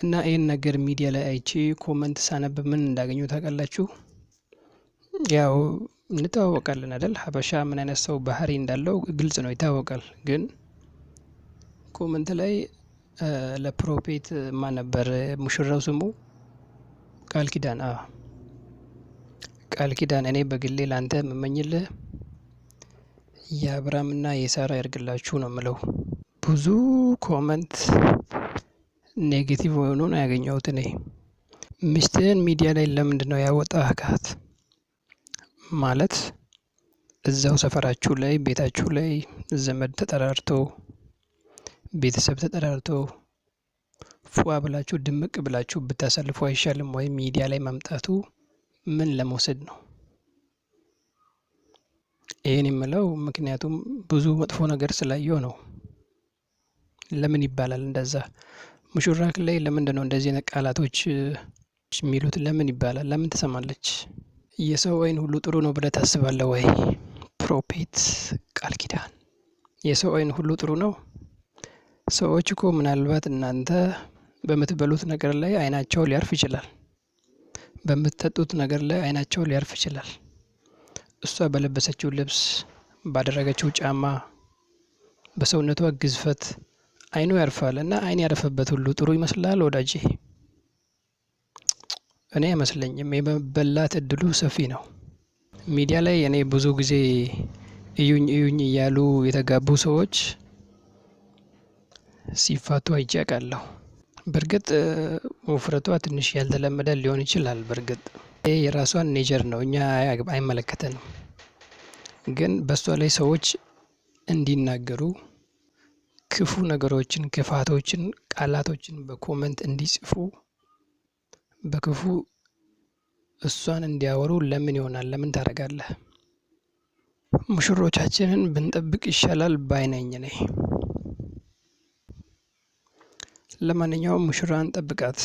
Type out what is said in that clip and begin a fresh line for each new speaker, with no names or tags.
እና ይሄን ነገር ሚዲያ ላይ አይቼ ኮመንት ሳነብ ምን እንዳገኘሁ ታውቃላችሁ? ያው እንተዋወቃለን አይደል? ሀበሻ ምን አይነት ሰው ባህሪ እንዳለው ግልጽ ነው፣ ይታወቃል። ግን ኮመንት ላይ ለፕሮፌት ማን ነበር ሙሽራው ስሙ? ቃል ኪዳን። ቃል ኪዳን፣ እኔ በግሌ ላንተ የምመኝልህ የአብርሃምና የሳራ ያድርግላችሁ ነው የምለው። ብዙ ኮመንት ኔጌቲቭ ሆኖ ነው ያገኘሁት። እኔ ሚስትህን ሚዲያ ላይ ለምንድነው ያወጣሃት? ማለት እዛው ሰፈራችሁ ላይ ቤታችሁ ላይ ዘመድ ተጠራርቶ ቤተሰብ ተጠራርቶ ፏ ብላችሁ ድምቅ ብላችሁ ብታሳልፉ አይሻልም ወይ? ሚዲያ ላይ መምጣቱ ምን ለመውሰድ ነው? ይሄን የምለው ምክንያቱም ብዙ መጥፎ ነገር ስላየሁ ነው። ለምን ይባላል እንደዛ? ሙሽራክ ላይ ለምንድነው እንደዚህ አይነት ቃላቶች የሚሉት? ለምን ይባላል? ለምን ትሰማለች? የሰው አይን ሁሉ ጥሩ ነው ብለህ ታስባለህ ወይ? ፕሮፌት ቃል ኪዳን፣ የሰው አይን ሁሉ ጥሩ ነው? ሰዎች እኮ ምናልባት እናንተ በምትበሉት ነገር ላይ አይናቸው ሊያርፍ ይችላል። በምትጠጡት ነገር ላይ አይናቸው ሊያርፍ ይችላል። እሷ በለበሰችው ልብስ፣ ባደረገችው ጫማ፣ በሰውነቷ ግዝፈት አይኑ ያርፋል። እና አይን ያረፈበት ሁሉ ጥሩ ይመስላል ወዳጄ? እኔ አይመስለኝም። የመበላት እድሉ ሰፊ ነው። ሚዲያ ላይ እኔ ብዙ ጊዜ እዩኝ እዩኝ እያሉ የተጋቡ ሰዎች ሲፋቱ አይቼ አውቃለሁ። በርግጥ ውፍረቷ ትንሽ ያልተለመደ ሊሆን ይችላል። በርግጥ ይሄ የራሷን ኔቸር ነው፣ እኛ አይመለከተንም። ግን በሷ ላይ ሰዎች እንዲናገሩ ክፉ ነገሮችን፣ ክፋቶችን፣ ቃላቶችን በኮመንት እንዲጽፉ በክፉ እሷን እንዲያወሩ ለምን ይሆናል? ለምን ታደርጋለህ? ሙሽሮቻችንን ብንጠብቅ ይሻላል ባይ ነኝ እኔ። ለማንኛውም ሙሽራን ጠብቃት።